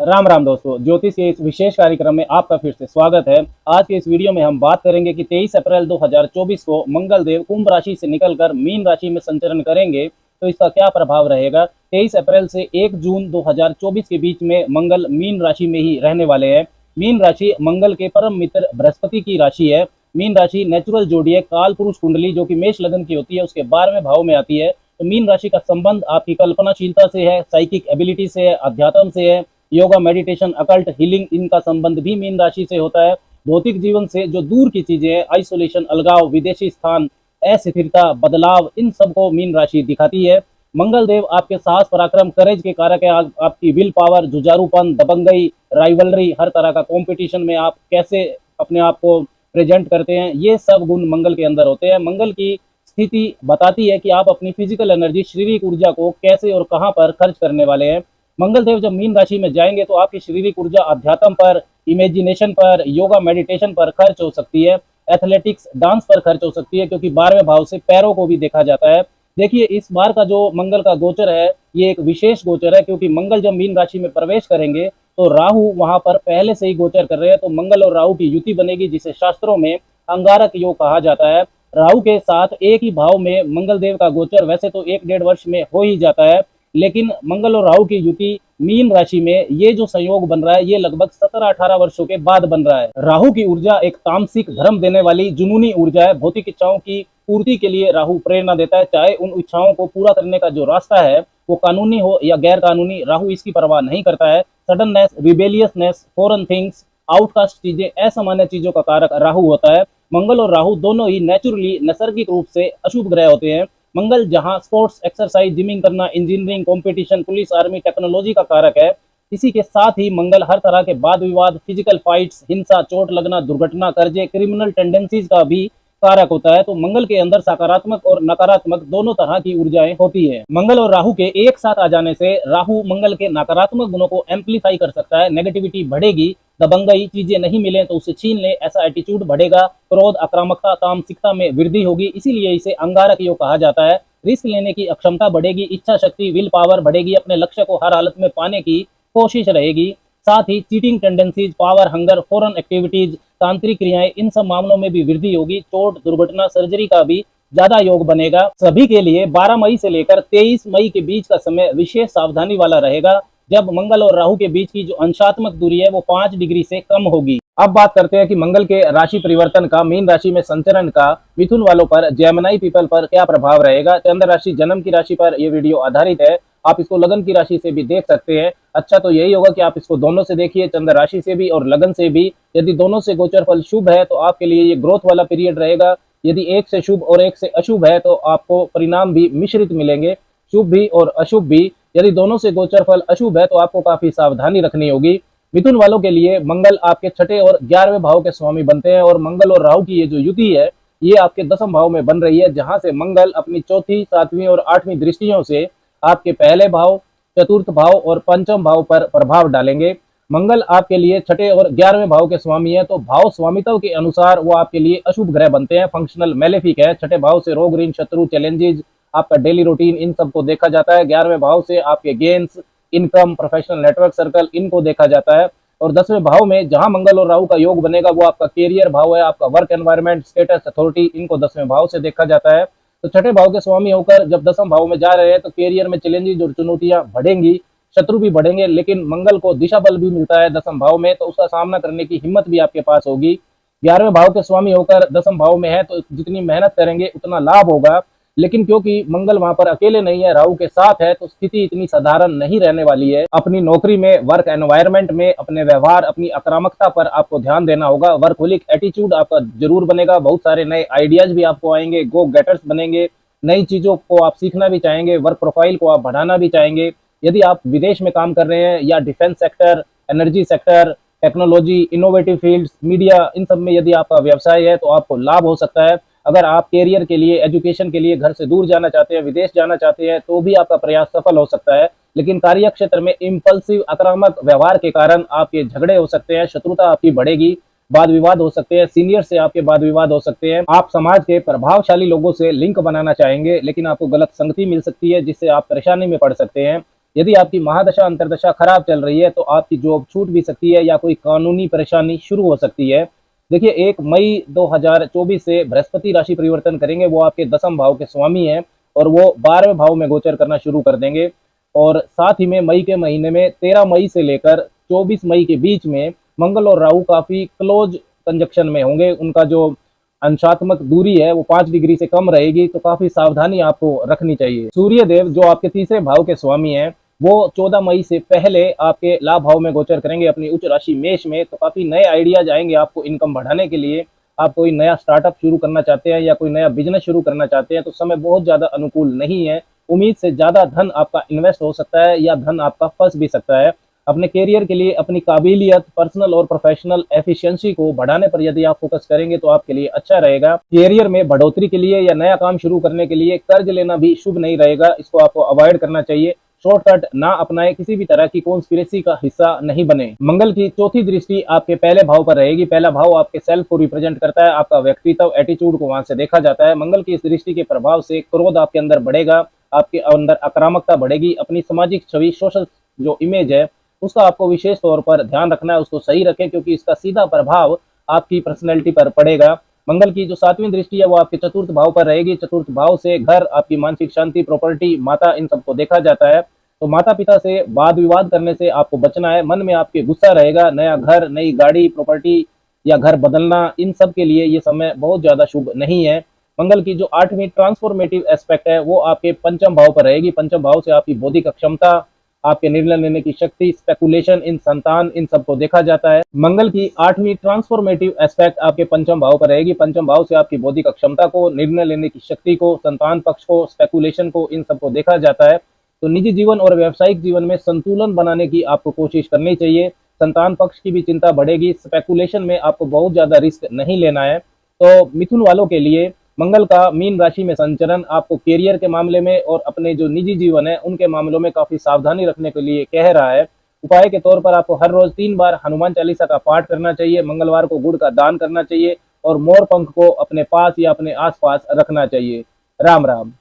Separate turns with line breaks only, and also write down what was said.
राम राम दोस्तों, ज्योतिष के इस विशेष कार्यक्रम में आपका फिर से स्वागत है। आज के इस वीडियो में हम बात करेंगे कि 23 अप्रैल 2024 को मंगल देव कुंभ राशि से निकलकर मीन राशि में संचरण करेंगे, तो इसका क्या प्रभाव रहेगा। 23 अप्रैल से 1 जून 2024 के बीच में मंगल मीन राशि में ही रहने वाले हैं। मीन राशि मंगल के परम मित्र बृहस्पति की राशि है। मीन राशि नेचुरल जोड़ी है। काल पुरुष कुंडली जो कि मेष लग्न की होती है उसके 12वें भाव में आती है। तो मीन राशि का संबंध आपकी कल्पनाशीलता से है, साइकिक एबिलिटी से है, अध्यात्म से है। योगा, मेडिटेशन, अकल्ट, हीलिंग, इनका संबंध भी मीन राशि से होता है। भौतिक जीवन से जो दूर की चीजें हैं, आइसोलेशन, अलगाव, विदेशी स्थान, अस्थिरता, बदलाव, इन सबको मीन राशि दिखाती है। मंगल देव आपके साहस, पराक्रम, करेज के कारक है। आपकी विल पावर, जुझारूपन, दबंगई, राइवलरी, हर तरह का कंपटीशन में आप कैसे अपने आप को प्रेजेंट करते हैं, ये सब गुण मंगल के अंदर होते हैं। मंगल की स्थिति बताती है कि आप अपनी फिजिकल एनर्जी, शारीरिक ऊर्जा को कैसे और कहां पर खर्च करने वाले हैं। मंगल देव जब मीन राशि में जाएंगे तो आपकी शारीरिक ऊर्जा अध्यात्म पर, इमेजिनेशन पर, योगा, मेडिटेशन पर खर्च हो सकती है। एथलेटिक्स, डांस पर खर्च हो सकती है, क्योंकि 12वें भाव से पैरों को भी देखा जाता है। देखिए, इस बार का जो मंगल का गोचर है ये एक विशेष गोचर है, क्योंकि मंगल जब मीन राशि में प्रवेश करेंगे तो राहु वहां पर पहले से ही गोचर कर रहे हैं। तो मंगल और राहु की युति बनेगी, जिसे शास्त्रों में अंगारक योग कहा जाता है। राहु के साथ एक ही भाव में मंगल देव का गोचर वैसे तो 1-1.5 वर्ष में हो ही जाता है, लेकिन मंगल और राहु की युति मीन राशि में ये जो संयोग बन रहा है ये लगभग 17-18 वर्षों के बाद बन रहा है। राहु की ऊर्जा एक तामसिक, धर्म देने वाली, जुनूनी ऊर्जा है। भौतिक इच्छाओं की पूर्ति के लिए राहु प्रेरणा देता है, चाहे उन इच्छाओं को पूरा करने का जो रास्ता है वो कानूनी हो या गैर कानूनी, राहु इसकी परवाह नहीं करता है। Suddenness, rebelliousness, foreign things, outcast चीजें, असामान्य चीजों का कारक राहु होता है। मंगल और राहु दोनों ही नेचुरली, नैसर्गिक रूप से अशुभ ग्रह होते हैं। मंगल जहां स्पोर्ट्स, एक्सरसाइज, जिमिंग करना, engineering, competition, police, army, technology का कारक है, इसी के साथ ही मंगल हर तरह के वाद विवाद, फिजिकल फाइट्स, हिंसा, चोट लगना, दुर्घटना, कर्जे, क्रिमिनल टेंडेंसीज का भी कारक होता है। तो मंगल के अंदर सकारात्मक और नकारात्मक दोनों तरह की ऊर्जाएं होती है। मंगल और राहु के एक साथ आ जाने से राहु मंगल के नकारात्मक गुणों को एम्पलीफाई कर सकता है। नेगेटिविटी बढ़ेगी, दबंगई, चीजें नहीं मिले तो उसे छीन ले, ऐसा एटीट्यूड बढ़ेगा। क्रोध, आक्रामकता, तामसिकता में वृद्धि होगी, इसीलिए इसे अंगारक योग कहा जाता है। रिस्क लेने की अक्षमता बढ़ेगी, इच्छा शक्ति, विल पावर बढ़ेगी, अपने लक्ष्य को हर हालत में पाने की कोशिश रहेगी। साथ ही cheating tendencies, power hunger, foreign activities, तांत्रिक क्रियाएं, इन सब मामलों में भी वृद्धि होगी। चोट, दुर्घटना, सर्जरी का भी ज्यादा योग बनेगा। सभी के लिए 12 मई से लेकर 23 मई के बीच का समय विशेष सावधानी वाला रहेगा, जब मंगल और राहु के बीच की जो अंशात्मक दूरी है वो 5 डिग्री से कम होगी। अब बात करते हैं कि मंगल के राशि परिवर्तन का, मीन राशि में संचरण का मिथुन वालों पर, जेमिनी पीपल पर क्या प्रभाव रहेगा। चंद्र राशि, जन्म की राशि पर यह वीडियो आधारित है। आप इसको लगन की राशि से भी देख सकते हैं। अच्छा तो यही होगा कि आप इसको दोनों से देखिए, चंद्र राशि से भी और लगन से भी। यदि दोनों से गोचर फल शुभ है तो आपके लिए ये ग्रोथ वाला पीरियड रहेगा। यदि एक से शुभ और एक से अशुभ है तो आपको परिणाम भी मिश्रित मिलेंगे, शुभ भी और अशुभ भी। यदि दोनों से गोचर फल अशुभ है तो आपको काफी सावधानी रखनी होगी। मिथुन वालों के लिए मंगल आपके 6ठे और 11वें भाव के स्वामी बनते हैं, और मंगल और राहु की ये जो युति है ये आपके 10वें भाव में बन रही है, जहां से मंगल अपनी चौथी, 7वीं और 8वीं दृष्टियों से आपके पहले भाव, चतुर्थ भाव और पंचम भाव पर प्रभाव डालेंगे। मंगल आपके लिए 6ठे और 11वें भाव के स्वामी है, तो भाव स्वामित्व के अनुसार वो आपके लिए अशुभ ग्रह बनते हैं, फंक्शनल मेलेफिक है। 6ठे भाव से रोग, ऋण, शत्रु, चैलेंजेस, आपका डेली रूटीन, इन सबको देखा जाता है। 11वें भाव से आपके gains, income, professional network circle, इनको देखा जाता है। और 10वें भाव में जहां मंगल और राहु का योग बनेगा वो आपका कैरियर भाव है, आपका वर्क एनवायरनमेंट, स्टेटस, अथॉरिटी, इनको 10वें भाव से देखा जाता है। तो 6ठे भाव के स्वामी होकर जब 10वें भाव में जा रहे हैं तो कैरियर में चैलेंजेस और चुनौतियां बढ़ेंगी, शत्रु भी बढ़ेंगे, लेकिन मंगल को दिशा बल भी मिलता है 10वें भाव में, तो उसका सामना करने की हिम्मत भी आपके पास होगी। 11वें भाव के स्वामी होकर 10वें भाव में है तो जितनी मेहनत करेंगे उतना लाभ होगा, लेकिन क्योंकि मंगल वहां पर अकेले नहीं है, राहु के साथ है, तो स्थिति इतनी साधारण नहीं रहने वाली है। अपनी नौकरी में, वर्क एनवायरनमेंट में, अपने व्यवहार, अपनी आक्रामकता पर आपको ध्यान देना होगा। वर्कहोलिक एटीट्यूड आपका जरूर बनेगा, बहुत सारे नए आइडियाज भी आपको आएंगे, गो गेटर्स बनेंगे, नई चीजों को आप सीखना भी चाहेंगे, वर्क प्रोफाइल को आप बढ़ाना भी चाहेंगे। यदि आप विदेश में काम कर रहे हैं या defence sector, energy sector, technology, innovative fields, media, इन सब में यदि आपका व्यवसाय है तो आपको लाभ हो सकता है। अगर आप कैरियर के लिए, एजुकेशन के लिए घर से दूर जाना चाहते हैं, विदेश जाना चाहते हैं, तो भी आपका प्रयास सफल हो सकता है। लेकिन कार्य क्षेत्र में इम्पल्सिव, आक्रामक व्यवहार के कारण आपके झगड़े हो सकते हैं, शत्रुता आपकी बढ़ेगी, वाद विवाद हो सकते हैं, सीनियर से आपके वाद विवाद हो सकते हैं। आप समाज के प्रभावशाली लोगों से लिंक बनाना चाहेंगे, लेकिन आपको गलत संगति मिल सकती है जिससे आप परेशानी में पड़ सकते हैं। यदि आपकी महादशा अंतरदशा खराब चल रही है तो आपकी जॉब छूट भी सकती है या कोई कानूनी परेशानी शुरू हो सकती है। देखिए 1 मई 2024 से बृहस्पति राशि परिवर्तन करेंगे, वो आपके दसम भाव के स्वामी हैं और वो 12वें भाव में गोचर करना शुरू कर देंगे। और साथ ही में मई के महीने में 13 मई से लेकर 24 मई के बीच में मंगल और राहु काफी क्लोज कंजक्शन में होंगे। उनका जो अंशात्मक दूरी है वो 5 डिग्री से कम रहेगी, तो काफी सावधानी आपको रखनी चाहिए। सूर्य देव जो आपके तीसरे भाव के स्वामी हैं वो 14 मई से पहले आपके लाभ भाव में गोचर करेंगे अपनी उच्च राशि मेष में। तो काफी नए आइडियाज आएंगे आपको इनकम बढ़ाने के लिए। आप कोई नया स्टार्टअप शुरू करना चाहते हैं या कोई नया बिजनेस शुरू करना चाहते हैं तो समय बहुत ज्यादा अनुकूल नहीं है। उम्मीद से ज्यादा धन आपका इन्वेस्ट हो सकता है या धन आपका फंस भी सकता है। अपने करियर के लिए अपनी काबिलियत, पर्सनल और प्रोफेशनल एफिशिएंसी को बढ़ाने पर यदि आप फोकस करेंगे तो आपके लिए अच्छा रहेगा। करियर में बढ़ोतरी के लिए या नया काम शुरू करने के लिए कर्ज लेना भी शुभ नहीं रहेगा, इसको आपको अवॉइड करना चाहिए। शॉर्टकट ना अपनाए, किसी भी तरह की कॉन्स्पिरेसी का हिस्सा नहीं बने। मंगल की चौथी दृष्टि आपके पहले भाव पर रहेगी। पहला भाव आपके सेल्फ को रिप्रेजेंट करता है, आपका व्यक्तित्व, एटीट्यूड को वहां से देखा जाता है। मंगल की इस दृष्टि के प्रभाव से क्रोध आपके अंदर बढ़ेगा, आपके अंदर आक्रामकता बढ़ेगी। अपनी सामाजिक छवि, सोशल जो इमेज है उसका आपको विशेष तौर पर ध्यान रखना है, उसको सही रखें क्योंकि इसका सीधा प्रभाव आपकी पर्सनैलिटी पर पड़ेगा। मंगल की जो 7वीं दृष्टि है वो आपके चतुर्थ भाव पर रहेगी। चतुर्थ भाव से घर, आपकी मानसिक शांति, प्रॉपर्टी, माता, इन सबको देखा जाता है। तो माता पिता से वाद विवाद करने से आपको बचना है। मन में आपके गुस्सा रहेगा। नया घर, नई गाड़ी, प्रॉपर्टी या घर बदलना, इन सब के लिए ये समय बहुत ज्यादा शुभ नहीं है। मंगल की जो 8वीं ट्रांसफॉर्मेटिव एस्पेक्ट है वो आपके पंचम भाव पर रहेगी। पंचम भाव से आपकी बौद्धिक क्षमता, आपके निर्णय लेने की शक्ति, स्पेकुलेशन, इन संतान, इन सबको देखा जाता है। मंगल की 8वीं ट्रांसफॉर्मेटिव एस्पेक्ट आपके पंचम भाव पर रहेगी। पंचम भाव से आपकी बौद्धिक क्षमता को, निर्णय लेने की शक्ति को, संतान पक्ष को, स्पेकुलेशन को, इन सबको देखा जाता है। तो निजी जीवन और व्यावसायिक जीवन में संतुलन बनाने की आपको कोशिश करनी चाहिए। संतान पक्ष की भी चिंता बढ़ेगी। स्पेकुलेशन में आपको बहुत ज्यादा रिस्क नहीं लेना है। तो मिथुन वालों के लिए मंगल का मीन राशि में संचरण आपको करियर के मामले में और अपने जो निजी जीवन है उनके मामलों में काफी सावधानी रखने के लिए कह रहा है। उपाय के तौर पर आपको हर रोज 3 बार हनुमान चालीसा का पाठ करना चाहिए। मंगलवार को गुड़ का दान करना चाहिए और मोर पंख को अपने पास या अपने आसपास रखना चाहिए। राम राम।